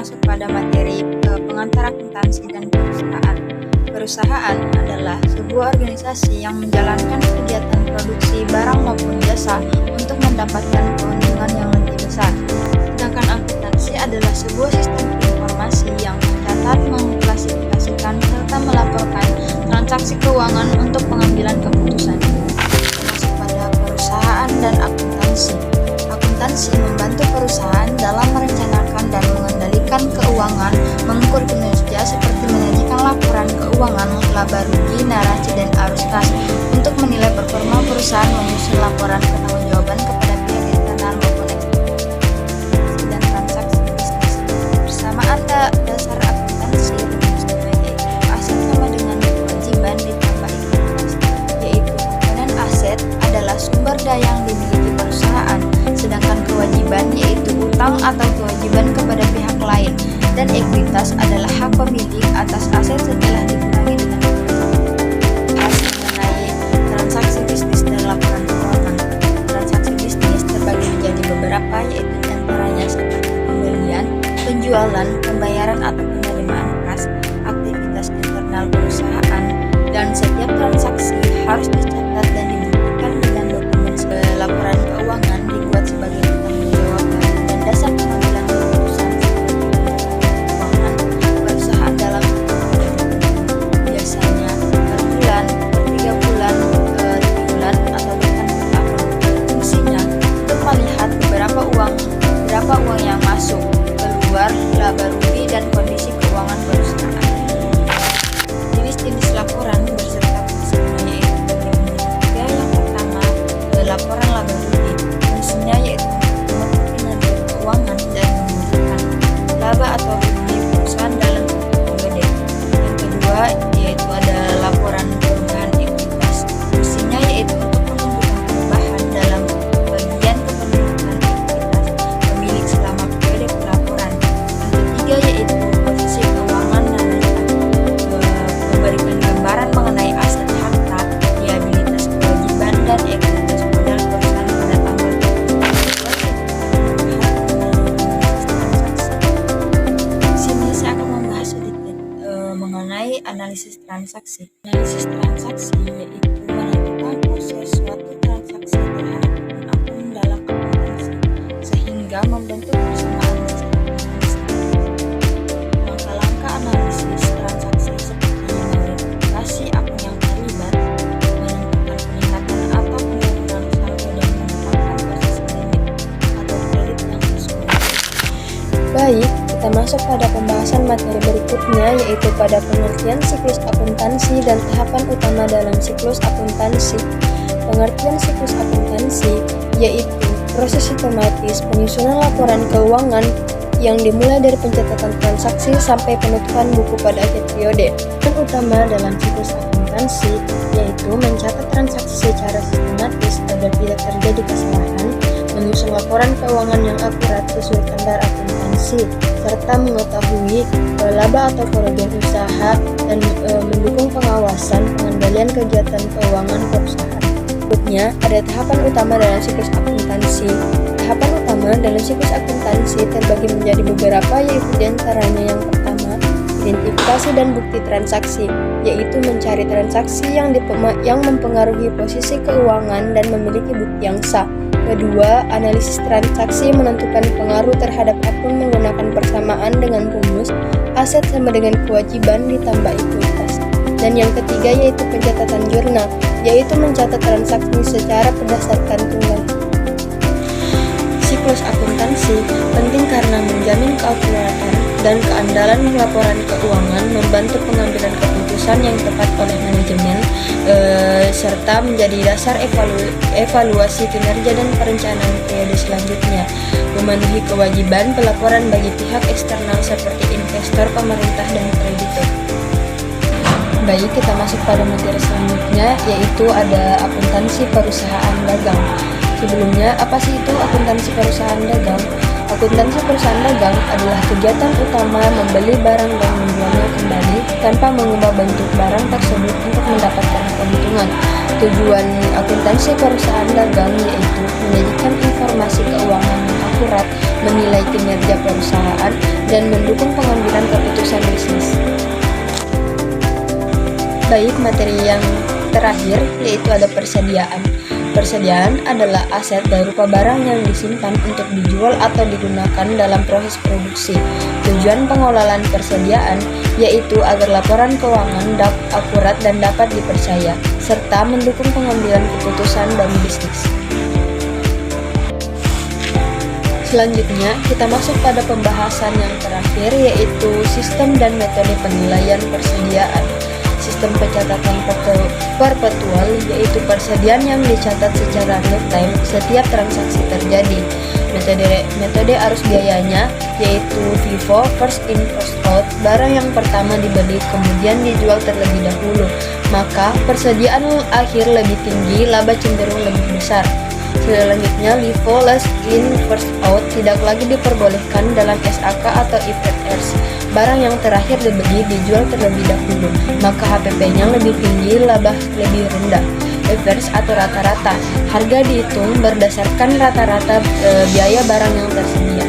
masuk pada materi pengantar akuntansi dan perusahaan. Perusahaan adalah sebuah organisasi yang menjalankan kegiatan produksi barang maupun jasa untuk mendapatkan keuntungan yang lebih besar. Sedangkan akuntansi adalah sebuah sistem informasi yang mencatat, mengklasifikasikan, serta melaporkan transaksi keuangan untuk pengambilan keputusan. Masuk pada perusahaan dan akuntansi. Akuntansi membantu perusahaan dalam merencanakan dan mengendalikan keuangan, mengukur kinerja seperti menyajikan laporan keuangan, laba rugi, neraca, dan arus kas, untuk menilai performa perusahaan, menyusun laporan pertanggungjawaban kepada pihak internal maupun eksternal, dan transaksi bisnis. Persamaan dasar akuntansi rumusnya yaitu aset sama dengan kewajiban ditambah ekuitas, yaitu komponen aset adalah sumber daya yang dimiliki perusahaan, sedangkan kewajiban yaitu utang atau kewajiban kepada pihak lain, dan ekuitas adalah hak pemilik atas aset setelah dikurangi dengan hasil mengenai transaksi bisnis dan laporan keuangan. Transaksi bisnis terbagi menjadi beberapa, yaitu diantaranya seperti pembelian, penjualan, pembayaran atau penerimaan kas, aktivitas internal perusahaan, dan setiap transaksi harus dicatat dan dibuktikan dengan dokumen. Laporan keuangan dibuat sebagai pertanggungjawaban dan dasar pengambilan keputusan keuangan perusahaan dalam biasanya per bulan, per 3 bulan, 3 bulan, atau bahkan per tahun. Fungsinya untuk melihat berapa uang yang masuk, keluar, laba rugi, dan kondisi keuangan perusahaan. Jenis-jenis laporan berserta fungsinya yaitu yang pertama, laporan laba rugi. Fungsinya yaitu mengukur kinerja keuangan dan menunjukkan laba atau rugi perusahaan dalam satu periode. Yang kedua yaitu ada laporan perubahan ekuitas. Fungsinya yaitu untuk menunjukkan perubahan dalam bagian kepemilikan ekuitas pemilik selama periode pelaporan. Yang ketiga yaitu posisi keuangan neraca, memberikan gambaran mengenai aset harta, liabilitas, kewajiban, dan ekuitas modal perusahaan pada tanggal sini saya akan membahas sedikit mengenai analisis transaksi. Analisis transaksi yaitu menentukan proses suatu transaksi terhadap akun dalam akuntansi sehingga membentuk persamaan dasar akuntansi. Langkah-langkah analisis transaksi seperti mengidentifikasi akun yang terlibat, menentukan peningkatan atau penurunan saldo, dan menetapkan posisi limit atau kredit yang sesuai. Baik, kita masuk pada pembahasan materi berikutnya, yaitu pada pengertian siklus akuntansi dan tahapan utama dalam siklus akuntansi. Pengertian siklus akuntansi yaitu proses sistematis penyusunan laporan keuangan yang dimulai dari pencatatan transaksi sampai penutupan buku pada akhir periode. Yang utama dalam siklus akuntansi yaitu mencatat transaksi secara sistematis agar tidak terjadi kesalahan, menyusun laporan keuangan yang akurat sesuai standar akuntansi, serta mengetahui laba atau kerugian usaha, dan mendukung pengawasan pengendalian kegiatan keuangan perusahaan. Berikutnya ada tahapan utama dalam siklus akuntansi. Tahapan utama dalam siklus akuntansi terbagi menjadi beberapa, yaitu diantaranya yang pertama, identifikasi dan bukti transaksi, yaitu mencari transaksi yang mempengaruhi posisi keuangan dan memiliki bukti yang sah. Kedua, analisis transaksi menentukan pengaruh terhadap akun menggunakan persamaan dengan rumus aset sama dengan kewajiban ditambah ekuitas. Dan yang ketiga yaitu pencatatan jurnal, yaitu mencatat transaksi secara berdasarkan tunggal. Siklus akuntansi penting karena menjamin keakuratan dan keandalan laporan keuangan, membantu pengambilan keputusan yang tepat oleh manajemen, serta menjadi dasar evaluasi kinerja dan perencanaan periode selanjutnya, memenuhi kewajiban pelaporan bagi pihak eksternal seperti investor, pemerintah, dan kreditur. Baik, kita masuk pada materi selanjutnya, yaitu ada akuntansi perusahaan dagang. Sebelumnya, apa sih itu akuntansi perusahaan dagang? Akuntansi perusahaan dagang adalah kegiatan utama membeli barang dan menjualnya kembali tanpa mengubah bentuk barang tersebut untuk mendapatkan keuntungan. Tujuan akuntansi perusahaan dagang yaitu menyajikan informasi keuangan yang akurat menilai kinerja perusahaan, dan mendukung pengambilan keputusan bisnis. Baik, materi yang terakhir yaitu ada persediaan. Persediaan adalah aset berupa barang yang disimpan untuk dijual atau digunakan dalam proses produksi. Tujuan pengelolaan persediaan yaitu agar laporan keuangan akurat dan dapat dipercaya, serta mendukung pengambilan keputusan dan bisnis. Selanjutnya, kita masuk pada pembahasan yang terakhir yaitu sistem dan metode penilaian persediaan. Sistem pencatatan perpetual yaitu persediaan yang dicatat secara real time setiap transaksi terjadi. Metode arus biayanya yaitu FIFO, first in first out, barang yang pertama dibeli kemudian dijual terlebih dahulu, maka persediaan akhir lebih tinggi, laba cenderung lebih besar. Selanjutnya, LIFO, last in first out, tidak lagi diperbolehkan dalam SAK atau IFRS. Barang yang terakhir dibeli dijual terlebih dahulu, maka HPP-nya lebih tinggi, laba lebih rendah. Average atau rata-rata, harga dihitung berdasarkan rata-rata biaya barang yang tersedia.